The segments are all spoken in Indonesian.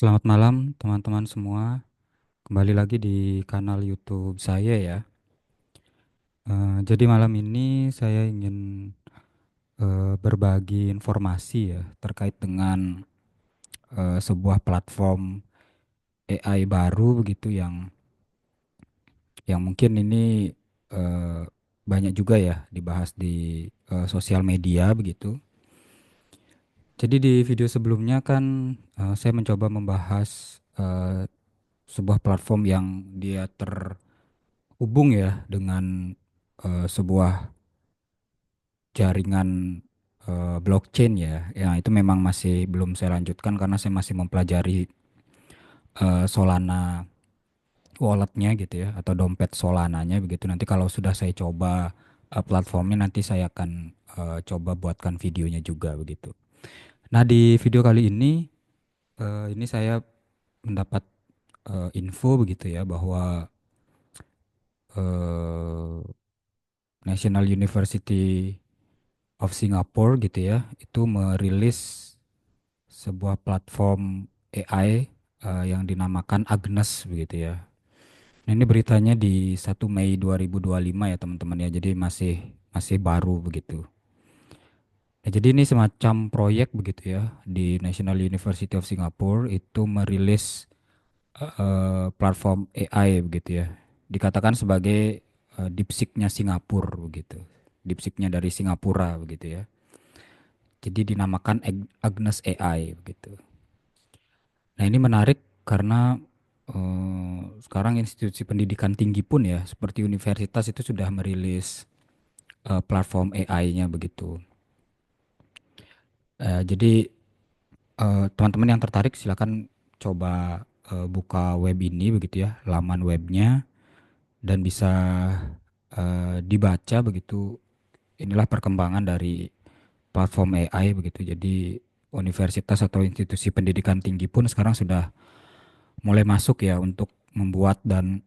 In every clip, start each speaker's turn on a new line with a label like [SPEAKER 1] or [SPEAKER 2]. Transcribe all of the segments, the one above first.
[SPEAKER 1] Selamat malam teman-teman semua. Kembali lagi di kanal YouTube saya ya. Jadi malam ini saya ingin berbagi informasi ya terkait dengan sebuah platform AI baru begitu yang mungkin ini eh, banyak juga ya dibahas di sosial media begitu. Jadi di video sebelumnya kan saya mencoba membahas sebuah platform yang dia terhubung ya dengan sebuah jaringan blockchain ya. Ya, itu memang masih belum saya lanjutkan karena saya masih mempelajari Solana walletnya gitu ya atau dompet Solananya begitu. Nanti kalau sudah saya coba platformnya nanti saya akan coba buatkan videonya juga begitu. Nah, di video kali ini saya mendapat info begitu ya bahwa eh, National University of Singapore gitu ya itu merilis sebuah platform AI yang dinamakan Agnes begitu ya. Nah, ini beritanya di 1 Mei 2025 ya teman-teman ya. Jadi masih masih baru begitu. Nah, jadi ini semacam proyek begitu ya di National University of Singapore itu merilis platform AI begitu ya. Dikatakan sebagai DeepSeek-nya Singapura begitu. DeepSeek-nya dari Singapura begitu ya. Jadi dinamakan Agnes AI begitu. Nah, ini menarik karena sekarang institusi pendidikan tinggi pun ya, seperti universitas itu sudah merilis platform AI-nya begitu. Jadi teman-teman yang tertarik silakan coba buka web ini begitu ya, laman webnya dan bisa dibaca begitu. Inilah perkembangan dari platform AI begitu. Jadi universitas atau institusi pendidikan tinggi pun sekarang sudah mulai masuk ya untuk membuat dan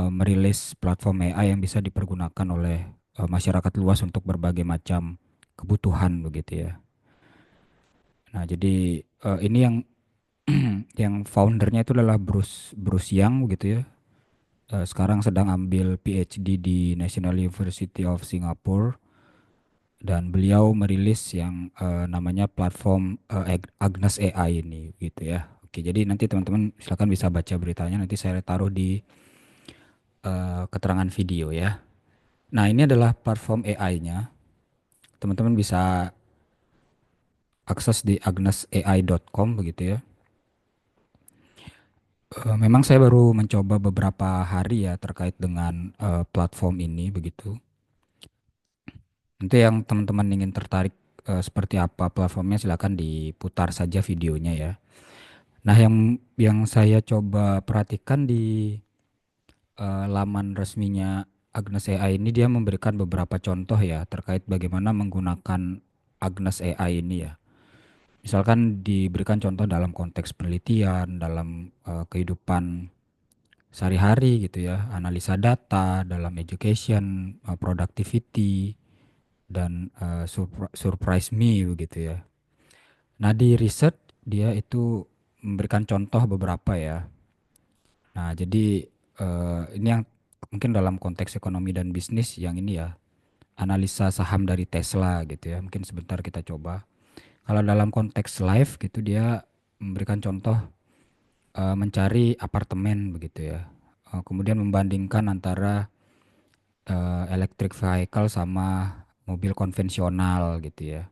[SPEAKER 1] merilis platform AI yang bisa dipergunakan oleh masyarakat luas untuk berbagai macam kebutuhan begitu ya. Nah, jadi ini yang yang foundernya itu adalah Bruce Bruce Yang begitu ya. Sekarang sedang ambil PhD di National University of Singapore dan beliau merilis yang namanya platform Agnes AI ini gitu ya. Oke, jadi nanti teman-teman silakan bisa baca beritanya, nanti saya taruh di keterangan video ya. Nah, ini adalah platform AI-nya. Teman-teman bisa akses di agnesai.com begitu ya. Memang saya baru mencoba beberapa hari ya terkait dengan platform ini begitu. Nanti yang teman-teman ingin tertarik seperti apa platformnya silakan diputar saja videonya ya. Nah, yang saya coba perhatikan di laman resminya Agnes AI ini dia memberikan beberapa contoh ya terkait bagaimana menggunakan Agnes AI ini ya. Misalkan diberikan contoh dalam konteks penelitian, dalam kehidupan sehari-hari gitu ya, analisa data, dalam education, productivity, dan surprise me begitu ya. Nah, di riset dia itu memberikan contoh beberapa ya. Nah, jadi ini yang mungkin dalam konteks ekonomi dan bisnis yang ini ya, analisa saham dari Tesla gitu ya. Mungkin sebentar kita coba. Kalau dalam konteks life gitu dia memberikan contoh mencari apartemen begitu ya. Kemudian membandingkan antara electric vehicle sama mobil konvensional gitu ya.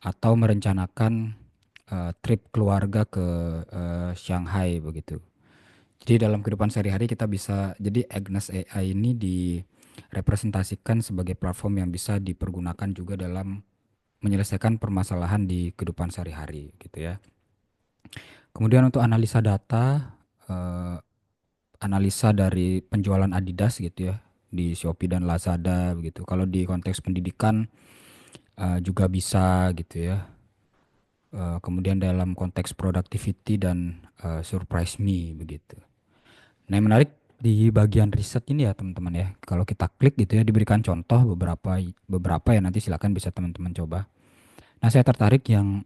[SPEAKER 1] Atau merencanakan trip keluarga ke Shanghai begitu. Jadi dalam kehidupan sehari-hari kita bisa, jadi Agnes AI ini direpresentasikan sebagai platform yang bisa dipergunakan juga dalam menyelesaikan permasalahan di kehidupan sehari-hari gitu ya. Kemudian untuk analisa data, eh, analisa dari penjualan Adidas gitu ya di Shopee dan Lazada begitu. Kalau di konteks pendidikan juga bisa gitu ya. Kemudian dalam konteks productivity dan surprise me begitu. Nah, yang menarik di bagian riset ini ya teman-teman ya. Kalau kita klik gitu ya diberikan contoh beberapa beberapa ya nanti silakan bisa teman-teman coba. Nah, saya tertarik yang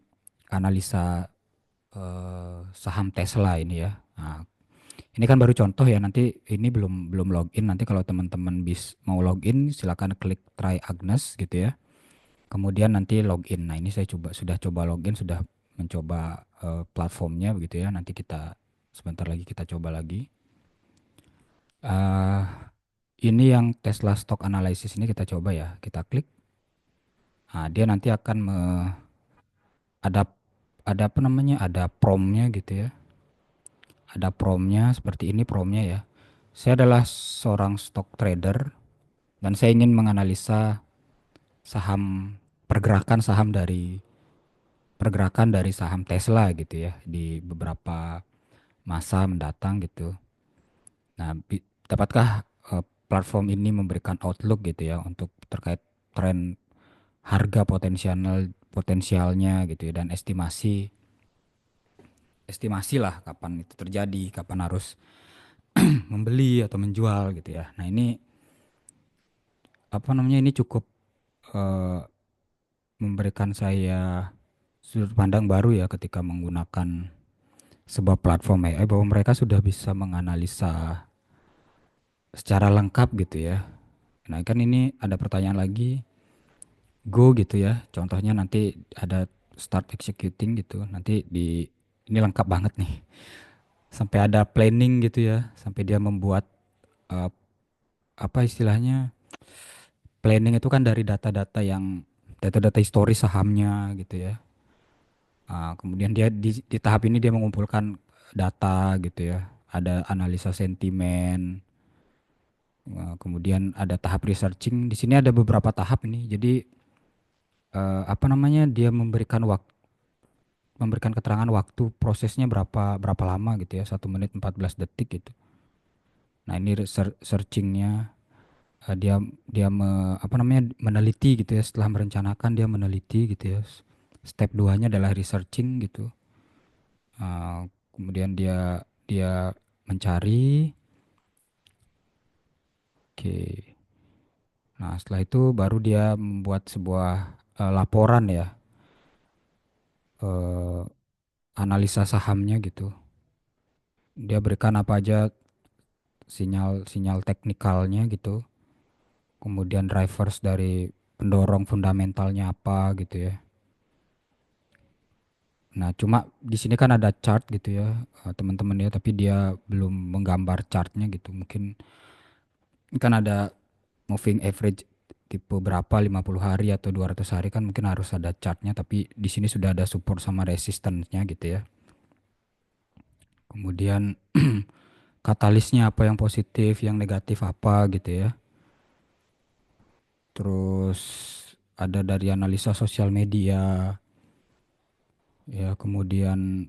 [SPEAKER 1] analisa saham Tesla ini ya. Nah, ini kan baru contoh ya, nanti ini belum belum login. Nanti kalau teman-teman mau login, silakan klik try Agnes gitu ya. Kemudian nanti login. Nah, ini saya sudah coba login, sudah mencoba platformnya begitu ya. Nanti kita sebentar lagi kita coba lagi. eh ini yang Tesla Stock Analysis ini kita coba ya. Kita klik. Nah, dia nanti akan ada ada apa namanya? Ada promnya gitu ya. Ada promnya seperti ini promnya ya. Saya adalah seorang stock trader dan saya ingin menganalisa saham pergerakan dari saham Tesla gitu ya di beberapa masa mendatang gitu. Nah, dapatkah platform ini memberikan outlook gitu ya untuk terkait tren harga potensialnya gitu ya dan estimasi lah kapan itu terjadi, kapan harus membeli atau menjual gitu ya. Nah, ini apa namanya ini cukup eh, memberikan saya sudut pandang baru ya ketika menggunakan sebuah platform AI bahwa mereka sudah bisa menganalisa secara lengkap gitu ya. Nah, kan ini ada pertanyaan lagi, go gitu ya. Contohnya nanti ada start executing gitu. Nanti ini lengkap banget nih. Sampai ada planning gitu ya, sampai dia membuat eh, apa istilahnya? Planning itu kan dari data-data historis sahamnya gitu ya. Kemudian dia di tahap ini dia mengumpulkan data gitu ya. Ada analisa sentimen, kemudian ada tahap researching. Di sini ada beberapa tahap ini. Jadi apa namanya? Dia memberikan keterangan waktu prosesnya berapa berapa lama gitu ya. 1 menit 14 detik gitu. Nah, ini searchingnya dia dia apa namanya? Meneliti gitu ya. Setelah merencanakan dia meneliti gitu ya. Step duanya adalah researching gitu. Uh, Kemudian dia dia mencari. Oke. Nah, setelah itu baru dia membuat sebuah laporan ya, eh, analisa sahamnya gitu. Dia berikan apa aja sinyal-sinyal teknikalnya gitu. Kemudian drivers dari pendorong fundamentalnya apa gitu ya. Nah, cuma di sini kan ada chart gitu ya, teman-teman ya, tapi dia belum menggambar chartnya gitu. Mungkin kan ada moving average tipe berapa 50 hari atau 200 hari kan mungkin harus ada chartnya, tapi di sini sudah ada support sama resistance-nya gitu ya. Kemudian katalisnya apa yang positif, yang negatif apa gitu ya. Terus ada dari analisa sosial media ya, kemudian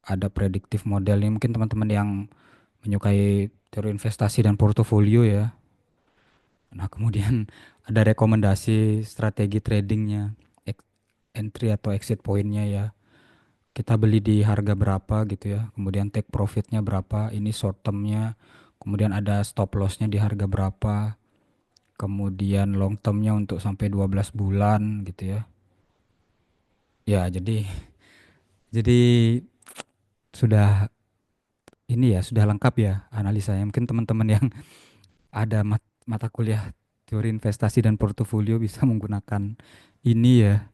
[SPEAKER 1] ada predictive modelnya. Mungkin teman-teman yang menyukai teori investasi dan portofolio ya. Nah, kemudian ada rekomendasi strategi tradingnya, entry atau exit pointnya ya. Kita beli di harga berapa gitu ya. Kemudian take profitnya berapa, ini short termnya. Kemudian ada stop lossnya di harga berapa. Kemudian long termnya untuk sampai 12 bulan gitu ya. Ya, jadi sudah ini ya, sudah lengkap ya analisanya. Mungkin teman-teman yang ada mata kuliah teori investasi dan portofolio bisa menggunakan ini ya.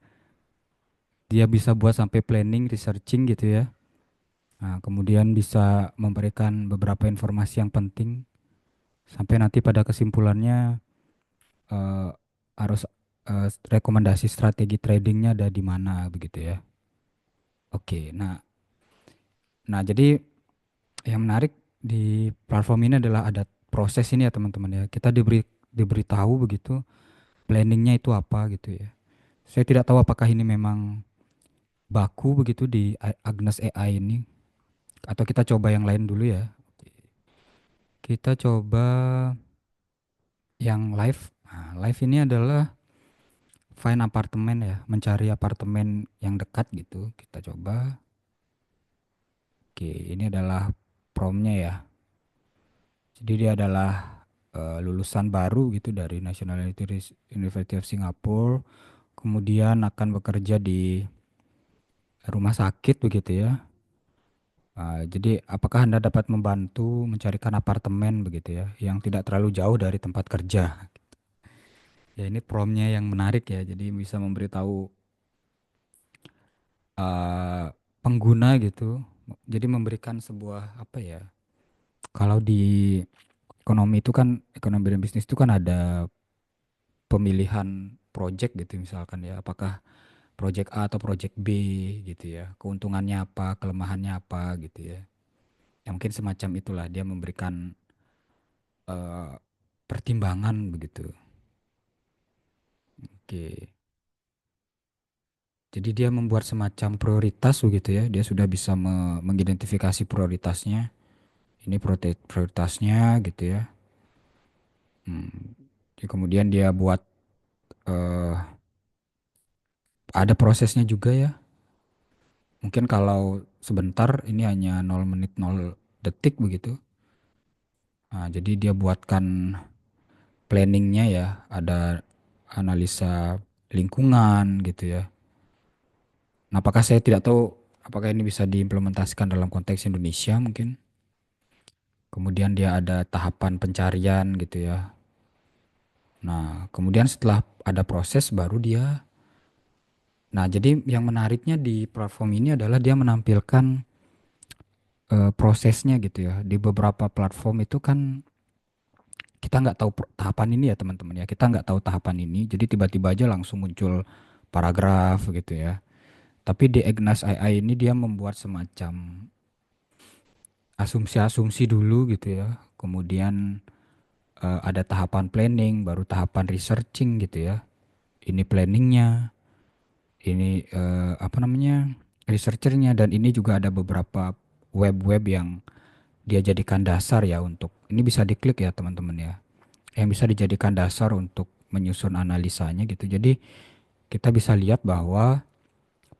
[SPEAKER 1] Dia bisa buat sampai planning, researching gitu ya. Nah, kemudian bisa memberikan beberapa informasi yang penting sampai nanti pada kesimpulannya eh, harus rekomendasi strategi tradingnya ada di mana begitu ya. Oke, nah, jadi yang menarik di platform ini adalah ada proses ini ya teman-teman ya. Kita diberitahu begitu planningnya itu apa gitu ya. Saya tidak tahu apakah ini memang baku begitu di Agnes AI ini atau kita coba yang lain dulu ya. Kita coba yang live. Nah, live ini adalah find apartemen ya, mencari apartemen yang dekat gitu. Kita coba. Oke, ini adalah promnya ya. Jadi dia adalah lulusan baru gitu dari University of Singapore, kemudian akan bekerja di rumah sakit begitu ya. Jadi apakah Anda dapat membantu mencarikan apartemen begitu ya, yang tidak terlalu jauh dari tempat kerja? Ya ini promptnya yang menarik ya, jadi bisa memberitahu uh, pengguna gitu. Jadi memberikan sebuah apa ya? Kalau di ekonomi itu kan, ekonomi dan bisnis itu kan ada pemilihan project gitu misalkan ya. Apakah project A atau project B gitu ya. Keuntungannya apa, kelemahannya apa gitu ya. Ya mungkin semacam itulah dia memberikan eh, pertimbangan begitu. Oke. Jadi dia membuat semacam prioritas begitu ya. Dia sudah bisa mengidentifikasi prioritasnya. Ini prioritasnya gitu ya. Hmm. Jadi kemudian dia buat eh, ada prosesnya juga ya. Mungkin kalau sebentar ini hanya 0 menit 0 detik begitu. Nah, jadi dia buatkan planningnya ya. Ada analisa lingkungan gitu ya. Nah, apakah saya tidak tahu apakah ini bisa diimplementasikan dalam konteks Indonesia mungkin. Kemudian dia ada tahapan pencarian gitu ya. Nah, kemudian setelah ada proses baru dia. Nah, jadi yang menariknya di platform ini adalah dia menampilkan prosesnya gitu ya. Di beberapa platform itu kan kita nggak tahu tahapan ini ya teman-teman ya. Kita nggak tahu tahapan ini. Jadi tiba-tiba aja langsung muncul paragraf gitu ya. Tapi di Ignas AI ini dia membuat semacam asumsi-asumsi dulu gitu ya. Kemudian ada tahapan planning, baru tahapan researching gitu ya. Ini planningnya, ini apa namanya researchernya, dan ini juga ada beberapa web-web yang dia jadikan dasar ya untuk ini bisa diklik ya teman-teman ya, yang bisa dijadikan dasar untuk menyusun analisanya gitu. Jadi kita bisa lihat bahwa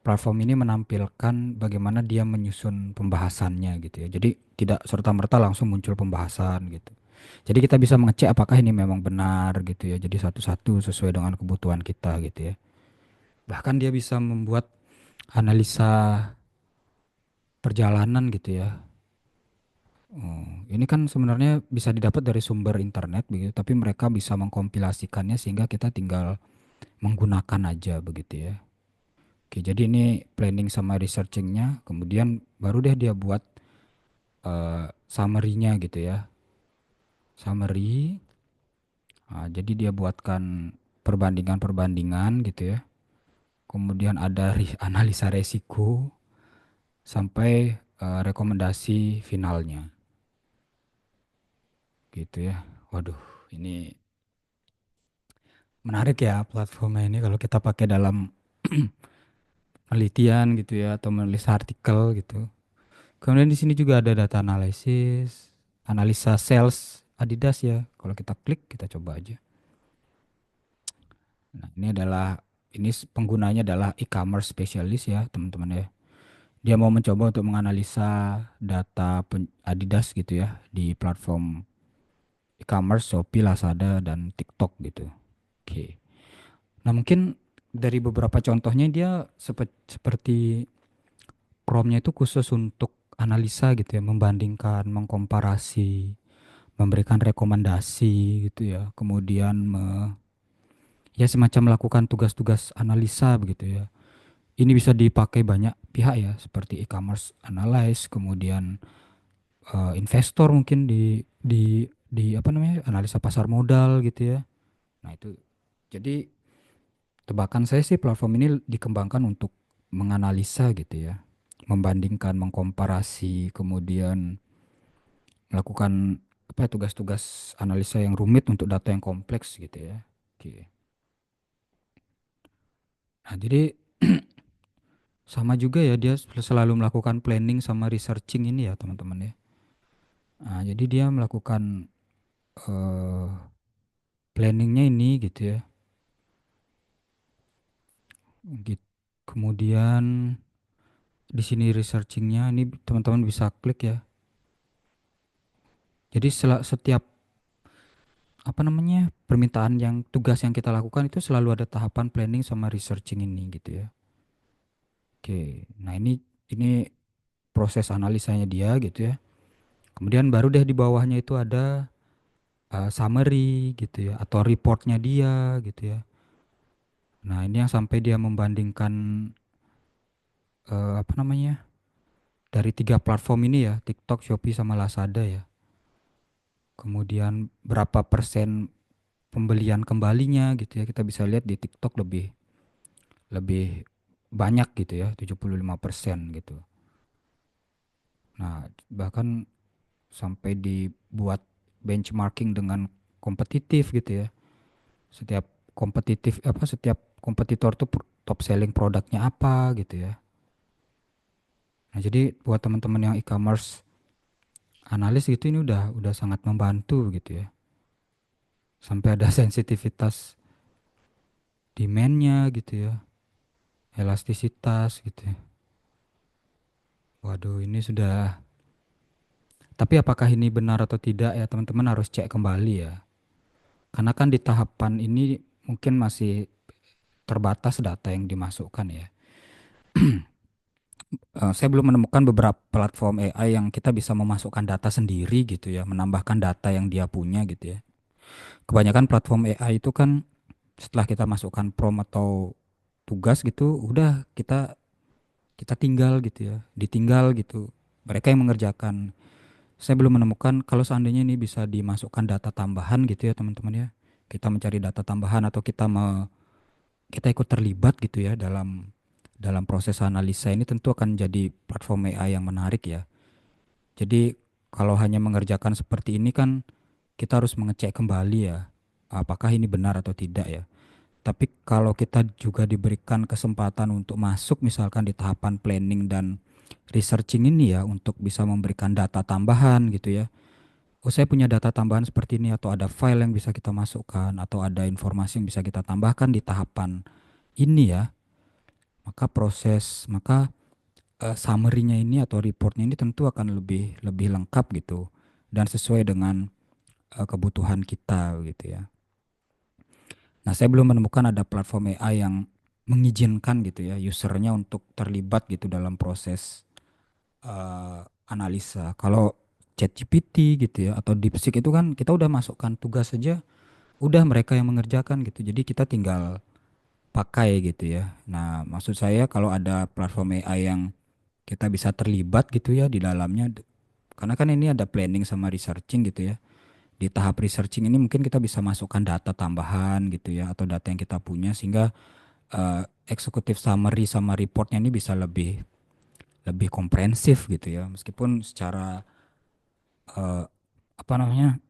[SPEAKER 1] platform ini menampilkan bagaimana dia menyusun pembahasannya gitu ya. Jadi tidak serta-merta langsung muncul pembahasan gitu. Jadi kita bisa mengecek apakah ini memang benar gitu ya. Jadi satu-satu sesuai dengan kebutuhan kita gitu ya. Bahkan dia bisa membuat analisa perjalanan gitu ya. Ini kan sebenarnya bisa didapat dari sumber internet begitu, tapi mereka bisa mengkompilasikannya sehingga kita tinggal menggunakan aja begitu ya. Oke, jadi ini planning sama researchingnya, kemudian baru deh dia buat summary-nya gitu ya. Summary, jadi dia buatkan perbandingan-perbandingan gitu ya. Kemudian ada analisa resiko sampai rekomendasi finalnya gitu ya. Waduh, ini menarik ya platformnya ini kalau kita pakai dalam penelitian gitu ya atau menulis artikel gitu. Kemudian di sini juga ada data analisis, analisa sales Adidas ya. Kalau kita klik, kita coba aja. Nah, ini penggunanya adalah e-commerce specialist ya, teman-teman ya. Dia mau mencoba untuk menganalisa data Adidas gitu ya di platform e-commerce Shopee, Lazada, dan TikTok gitu. Oke. Nah, mungkin dari beberapa contohnya dia seperti promptnya itu khusus untuk analisa gitu ya, membandingkan, mengkomparasi, memberikan rekomendasi gitu ya. Kemudian ya semacam melakukan tugas-tugas analisa begitu ya. Ini bisa dipakai banyak pihak ya, seperti e-commerce analyst, kemudian investor mungkin di apa namanya, analisa pasar modal gitu ya. Nah, itu jadi tebakan saya sih platform ini dikembangkan untuk menganalisa gitu ya. Membandingkan, mengkomparasi, kemudian melakukan apa ya, tugas-tugas analisa yang rumit untuk data yang kompleks gitu ya. Oke. Nah, jadi sama juga ya dia selalu melakukan planning sama researching ini ya teman-teman ya. Nah, jadi dia melakukan eh, planningnya ini gitu ya. Gitu. Kemudian di sini researchingnya ini teman-teman bisa klik ya. Jadi setiap apa namanya permintaan yang tugas yang kita lakukan itu selalu ada tahapan planning sama researching ini gitu ya. Oke, nah ini proses analisanya dia gitu ya. Kemudian baru deh di bawahnya itu ada summary gitu ya atau reportnya dia gitu ya. Nah, ini yang sampai dia membandingkan apa namanya? Dari tiga platform ini ya, TikTok, Shopee sama Lazada ya. Kemudian berapa persen pembelian kembalinya gitu ya. Kita bisa lihat di TikTok lebih lebih banyak gitu ya, 75% gitu. Nah, bahkan sampai dibuat benchmarking dengan kompetitif gitu ya. Setiap kompetitor tuh top selling produknya apa gitu ya. Nah, jadi buat teman-teman yang e-commerce analis gitu ini udah sangat membantu gitu ya. Sampai ada sensitivitas demand-nya gitu ya, elastisitas gitu ya. Waduh, ini sudah. Tapi apakah ini benar atau tidak ya teman-teman harus cek kembali ya. Karena kan di tahapan ini mungkin masih terbatas data yang dimasukkan ya. Saya belum menemukan beberapa platform AI yang kita bisa memasukkan data sendiri gitu ya, menambahkan data yang dia punya gitu ya. Kebanyakan platform AI itu kan setelah kita masukkan prompt atau tugas gitu, udah kita kita tinggal gitu ya, ditinggal gitu. Mereka yang mengerjakan. Saya belum menemukan kalau seandainya ini bisa dimasukkan data tambahan gitu ya teman-teman ya. Kita mencari data tambahan atau kita ikut terlibat gitu ya dalam proses analisa ini tentu akan jadi platform AI yang menarik ya. Jadi kalau hanya mengerjakan seperti ini kan kita harus mengecek kembali ya apakah ini benar atau tidak ya. Tapi kalau kita juga diberikan kesempatan untuk masuk misalkan di tahapan planning dan researching ini ya untuk bisa memberikan data tambahan gitu ya. Oh, saya punya data tambahan seperti ini atau ada file yang bisa kita masukkan atau ada informasi yang bisa kita tambahkan di tahapan ini ya. Maka summary-nya ini atau reportnya ini tentu akan lebih lebih lengkap gitu dan sesuai dengan kebutuhan kita gitu ya. Nah, saya belum menemukan ada platform AI yang mengizinkan gitu ya usernya untuk terlibat gitu dalam proses eh, analisa. Kalau ChatGPT gitu ya atau DeepSeek itu kan kita udah masukkan tugas saja, udah mereka yang mengerjakan gitu. Jadi kita tinggal pakai gitu ya. Nah, maksud saya kalau ada platform AI yang kita bisa terlibat gitu ya di dalamnya, karena kan ini ada planning sama researching gitu ya. Di tahap researching ini mungkin kita bisa masukkan data tambahan gitu ya atau data yang kita punya sehingga executive summary sama reportnya ini bisa lebih lebih komprehensif gitu ya. Meskipun secara eh, apa namanya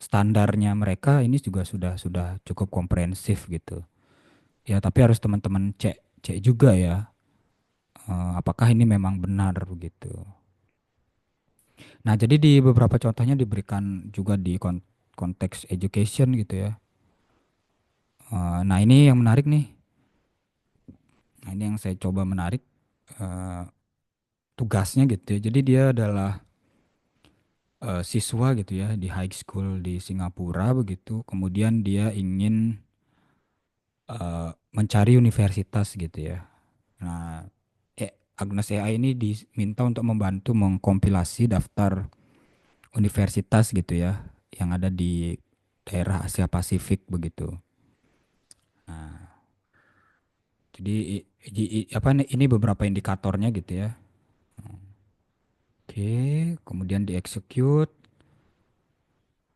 [SPEAKER 1] standarnya mereka ini juga sudah cukup komprehensif gitu. Ya, tapi harus teman-teman cek cek juga ya apakah ini memang benar begitu. Nah, jadi di beberapa contohnya diberikan juga di konteks education gitu ya. Nah, ini yang menarik nih. Nah, ini yang saya coba menarik eh, tugasnya gitu ya. Jadi dia adalah siswa gitu ya di high school di Singapura begitu. Kemudian dia ingin mencari universitas gitu ya. Nah, Agnes AI ini diminta untuk membantu mengkompilasi daftar universitas gitu ya yang ada di daerah Asia Pasifik begitu. Nah, jadi apa ini beberapa indikatornya gitu ya. Oke, kemudian dieksekut.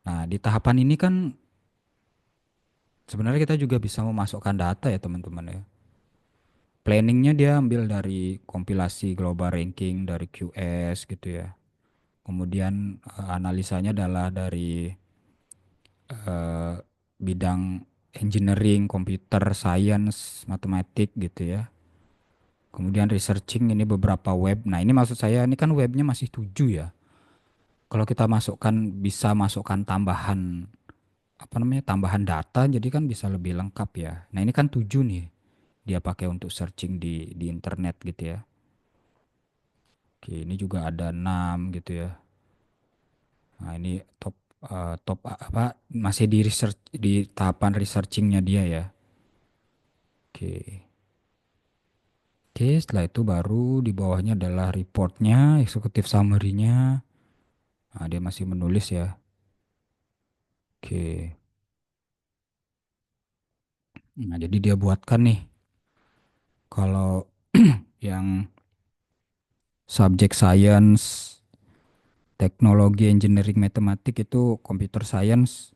[SPEAKER 1] Nah, di tahapan ini kan sebenarnya kita juga bisa memasukkan data ya teman-teman ya. Planningnya dia ambil dari kompilasi global ranking dari QS gitu ya. Kemudian analisanya adalah dari eh, bidang engineering, computer science, matematik gitu ya. Kemudian researching ini beberapa web. Nah, ini maksud saya ini kan webnya masih 7 ya. Kalau kita masukkan bisa masukkan tambahan apa namanya? Tambahan data jadi kan bisa lebih lengkap ya. Nah, ini kan 7 nih dia pakai untuk searching di internet gitu ya. Oke, ini juga ada 6 gitu ya. Nah, ini top apa masih di research di tahapan researchingnya dia ya. Oke. Oke, setelah itu baru di bawahnya adalah reportnya, executive summary-nya. Nah, dia masih menulis ya. Oke. Nah, jadi dia buatkan nih kalau yang subject science, teknologi, engineering, matematik itu computer science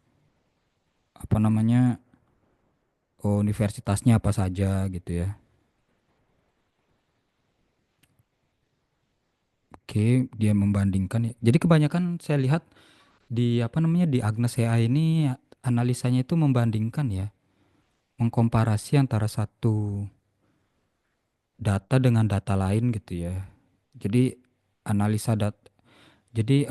[SPEAKER 1] apa namanya universitasnya apa saja gitu ya. Oke, dia membandingkan ya. Jadi kebanyakan saya lihat di apa namanya di Agnes AI ini analisanya itu membandingkan ya, mengkomparasi antara satu data dengan data lain gitu ya. Jadi analisa jadi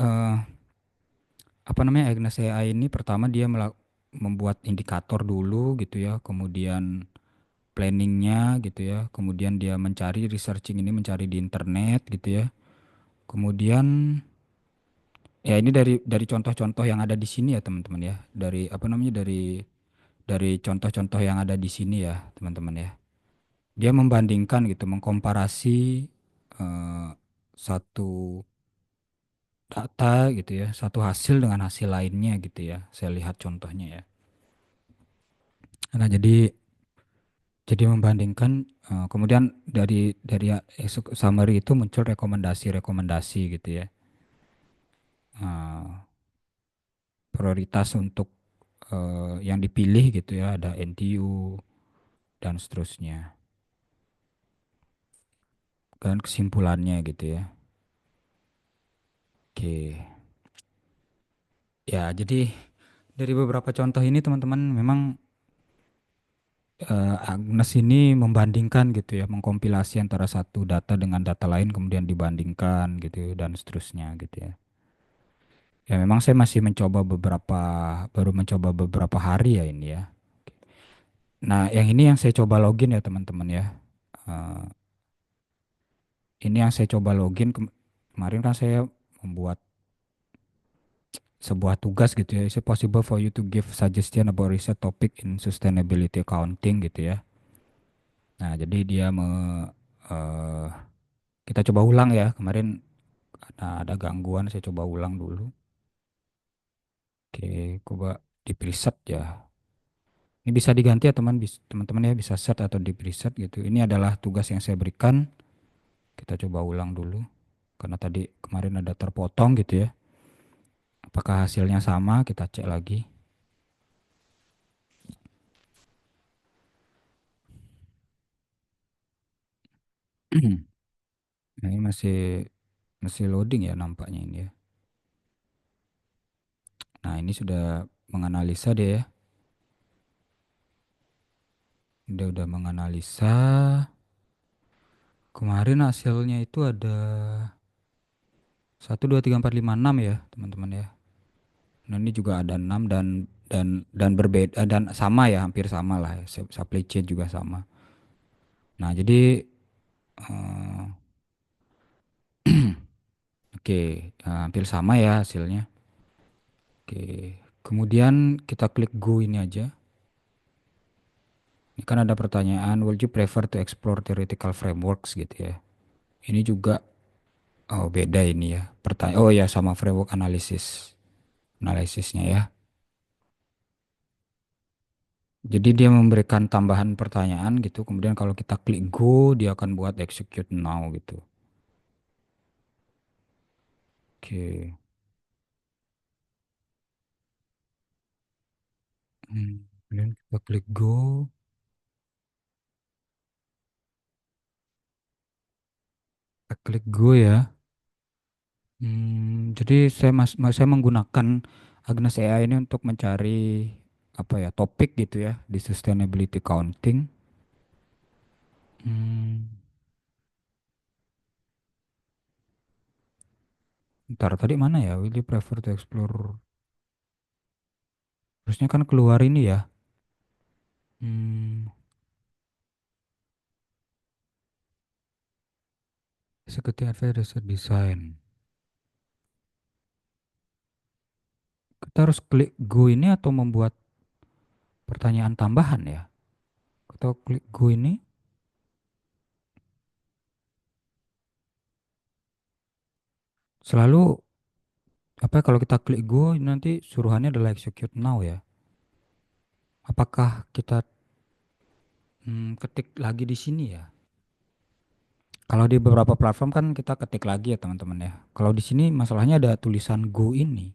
[SPEAKER 1] apa namanya Agnes AI ini pertama dia membuat indikator dulu gitu ya, kemudian planningnya gitu ya, kemudian dia mencari researching ini mencari di internet gitu ya, kemudian ya ini dari contoh-contoh yang ada di sini ya teman-teman ya, dari apa namanya dari contoh-contoh yang ada di sini ya teman-teman ya, dia membandingkan gitu, mengkomparasi eh, satu data gitu ya, satu hasil dengan hasil lainnya gitu ya, saya lihat contohnya ya. Nah jadi membandingkan kemudian dari summary itu muncul rekomendasi-rekomendasi gitu ya. Eh, prioritas untuk yang dipilih gitu ya, ada NTU dan seterusnya. Dan kesimpulannya gitu ya. Oke. Ya, jadi dari beberapa contoh ini teman-teman memang Agnes ini membandingkan gitu ya, mengkompilasi antara satu data dengan data lain kemudian dibandingkan gitu dan seterusnya gitu ya. Ya memang saya masih baru mencoba beberapa hari ya ini ya. Nah yang ini yang saya coba login ya teman-teman ya. Eh, ini yang saya coba login kemarin kan saya membuat sebuah tugas gitu ya. Is it possible for you to give suggestion about research topic in sustainability accounting gitu ya. Nah jadi eh, kita coba ulang ya. Kemarin ada gangguan saya coba ulang dulu. Oke, coba di preset ya. Ini bisa diganti ya teman-teman ya bisa set atau di preset gitu. Ini adalah tugas yang saya berikan. Kita coba ulang dulu. Karena tadi kemarin ada terpotong gitu ya. Apakah hasilnya sama? Kita cek lagi. Nah, ini masih loading ya nampaknya ini ya. Nah, ini sudah menganalisa deh ya. Dia udah menganalisa. Kemarin hasilnya itu ada 1, 2, 3, 4, 5, 6 ya, teman-teman ya. Nah, ini juga ada 6 dan berbeda dan sama ya, hampir sama lah ya. Supply chain juga sama. Nah, jadi eh, oke, hampir sama ya hasilnya. Oke. Kemudian kita klik go ini aja. Ini kan ada pertanyaan, would you prefer to explore theoretical frameworks gitu ya. Ini juga oh beda ini ya. Pertanyaan oh ya sama framework analisisnya ya. Jadi dia memberikan tambahan pertanyaan gitu. Kemudian kalau kita klik go, dia akan buat execute now gitu. Oke. Kemudian kita klik go, kita klik go ya. Jadi saya menggunakan Agnes AI ini untuk mencari apa ya topik gitu ya di sustainability accounting. Hmm, ntar tadi mana ya? Will you prefer to explore? Terusnya kan keluar ini ya. Hmm, Executive Advisor Research Design. Kita harus klik go ini atau membuat pertanyaan tambahan ya? Atau klik go ini? Selalu apa ya, kalau kita klik go nanti suruhannya adalah execute now ya. Apakah kita ketik lagi di sini ya? Kalau di beberapa platform kan kita ketik lagi ya teman-teman ya. Kalau di sini masalahnya ada tulisan go ini.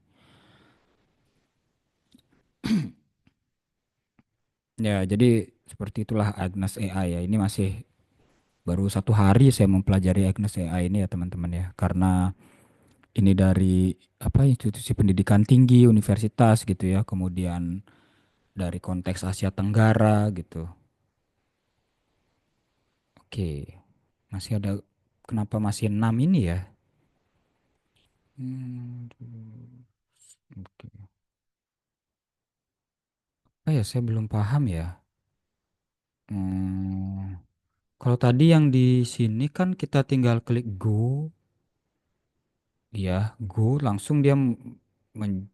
[SPEAKER 1] Ya, jadi seperti itulah Agnes AI ya. Ini masih baru 1 hari saya mempelajari Agnes AI ini ya teman-teman ya. Karena ini dari apa institusi pendidikan tinggi, universitas gitu ya. Kemudian dari konteks Asia Tenggara gitu. Oke, masih ada kenapa masih 6 ini ya? Hmm, oke. Oh ya, saya belum paham ya. Hmm, kalau tadi yang di sini kan kita tinggal klik go, ya, go langsung dia men-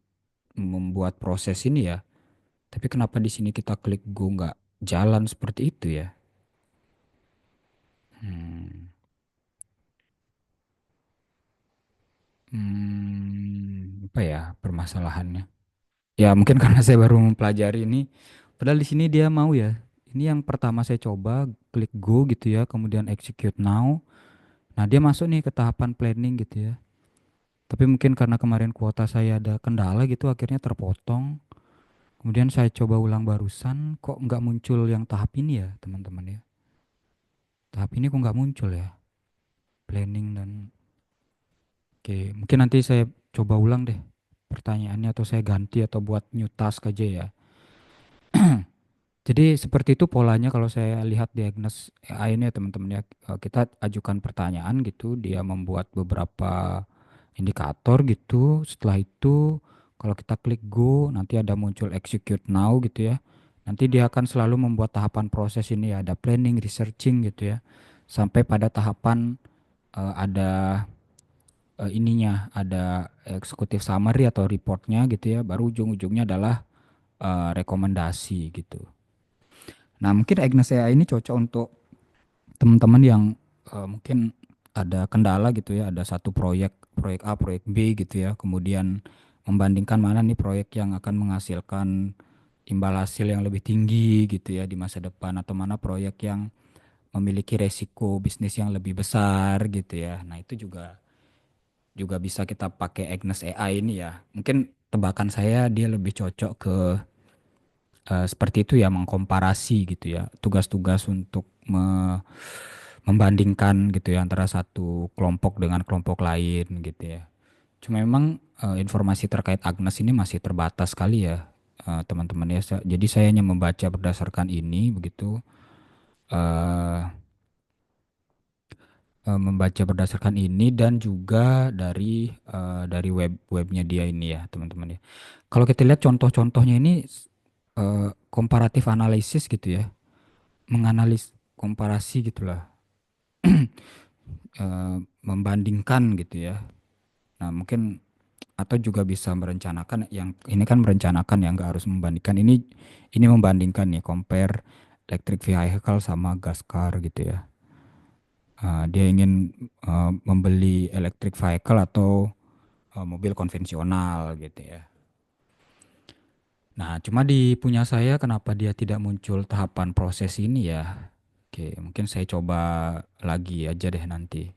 [SPEAKER 1] membuat proses ini ya. Tapi kenapa di sini kita klik go nggak jalan seperti itu ya? Hmm, apa ya permasalahannya? Ya mungkin karena saya baru mempelajari ini. Padahal di sini dia mau ya. Ini yang pertama saya coba klik go gitu ya, kemudian execute now. Nah dia masuk nih ke tahapan planning gitu ya. Tapi mungkin karena kemarin kuota saya ada kendala gitu akhirnya terpotong. Kemudian saya coba ulang barusan kok nggak muncul yang tahap ini ya teman-teman ya. Tahap ini kok nggak muncul ya. Planning dan oke mungkin nanti saya coba ulang deh pertanyaannya atau saya ganti atau buat new task aja ya. Jadi seperti itu polanya kalau saya lihat di Agnes AI ini ya teman-teman ya. Kita ajukan pertanyaan gitu, dia membuat beberapa indikator gitu. Setelah itu kalau kita klik go nanti ada muncul execute now gitu ya. Nanti dia akan selalu membuat tahapan proses ini ya, ada planning, researching gitu ya. Sampai pada tahapan ada ininya, ada executive summary atau reportnya gitu ya. Baru ujung-ujungnya adalah rekomendasi gitu. Nah, mungkin Agnes AI ini cocok untuk teman-teman yang mungkin ada kendala gitu ya, ada satu proyek, proyek A, proyek B gitu ya, kemudian membandingkan mana nih proyek yang akan menghasilkan imbal hasil yang lebih tinggi gitu ya di masa depan atau mana proyek yang memiliki resiko bisnis yang lebih besar gitu ya. Nah, itu juga juga bisa kita pakai Agnes AI ini ya. Mungkin tebakan saya dia lebih cocok ke seperti itu ya mengkomparasi gitu ya tugas-tugas untuk membandingkan gitu ya antara satu kelompok dengan kelompok lain gitu ya. Cuma memang informasi terkait Agnes ini masih terbatas sekali ya teman-teman ya. Jadi saya hanya membaca berdasarkan ini begitu eh membaca berdasarkan ini dan juga dari webnya dia ini ya teman-teman ya. Kalau kita lihat contoh-contohnya ini komparatif analisis gitu ya, menganalis komparasi gitulah, membandingkan gitu ya. Nah, mungkin atau juga bisa merencanakan yang ini kan merencanakan ya nggak harus membandingkan ini membandingkan nih compare electric vehicle sama gas car gitu ya. Dia ingin membeli electric vehicle atau mobil konvensional gitu ya. Nah, cuma di punya saya kenapa dia tidak muncul tahapan proses ini ya? Oke, mungkin saya coba lagi aja deh nanti.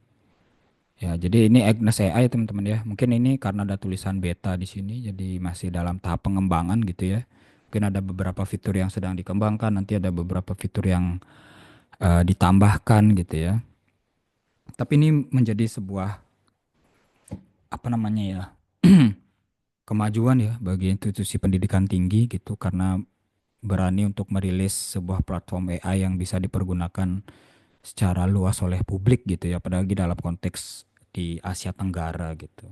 [SPEAKER 1] Ya, jadi ini Agnes AI teman-teman ya. Mungkin ini karena ada tulisan beta di sini, jadi masih dalam tahap pengembangan gitu ya. Mungkin ada beberapa fitur yang sedang dikembangkan, nanti ada beberapa fitur yang ditambahkan gitu ya. Tapi ini menjadi sebuah apa namanya ya kemajuan ya bagi institusi pendidikan tinggi gitu karena berani untuk merilis sebuah platform AI yang bisa dipergunakan secara luas oleh publik gitu ya, apalagi dalam konteks di Asia Tenggara gitu.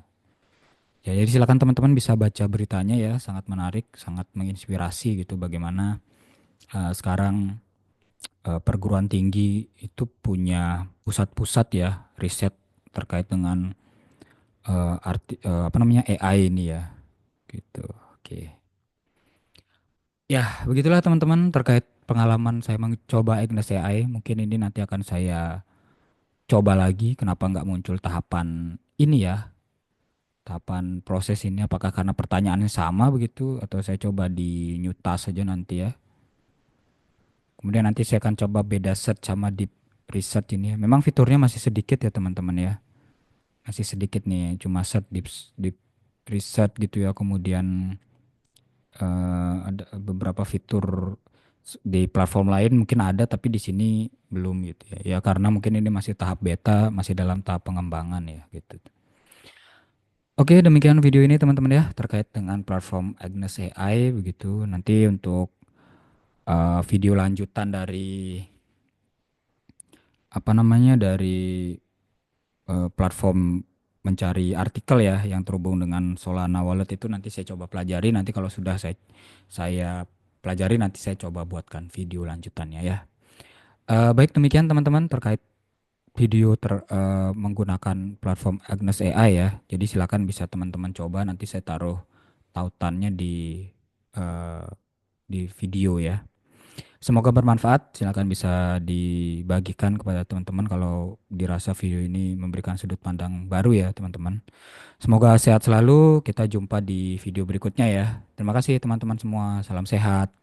[SPEAKER 1] Ya, jadi silakan teman-teman bisa baca beritanya ya, sangat menarik, sangat menginspirasi gitu bagaimana sekarang perguruan tinggi itu punya pusat-pusat ya riset terkait dengan apa namanya AI ini ya, gitu. Oke. Ya, begitulah teman-teman terkait pengalaman saya mencoba Ignis AI. Mungkin ini nanti akan saya coba lagi kenapa nggak muncul tahapan ini ya tahapan proses ini apakah karena pertanyaannya sama begitu atau saya coba di new task saja nanti ya. Kemudian nanti saya akan coba beda search sama deep research ini. Memang fiturnya masih sedikit ya teman-teman ya. Masih sedikit nih, cuma search deep research gitu ya. Kemudian ada beberapa fitur di platform lain mungkin ada tapi di sini belum gitu ya. Ya karena mungkin ini masih tahap beta, masih dalam tahap pengembangan ya gitu. Oke, demikian video ini teman-teman ya terkait dengan platform Agnes AI begitu. Nanti untuk video lanjutan dari apa namanya dari platform mencari artikel ya yang terhubung dengan Solana Wallet itu nanti saya coba pelajari. Nanti kalau sudah saya pelajari nanti saya coba buatkan video lanjutannya ya. Baik demikian teman-teman terkait video menggunakan platform Agnes AI ya. Jadi silakan bisa teman-teman coba nanti saya taruh tautannya eh, di video ya. Semoga bermanfaat. Silakan bisa dibagikan kepada teman-teman kalau dirasa video ini memberikan sudut pandang baru ya teman-teman. Semoga sehat selalu. Kita jumpa di video berikutnya ya. Terima kasih teman-teman semua. Salam sehat.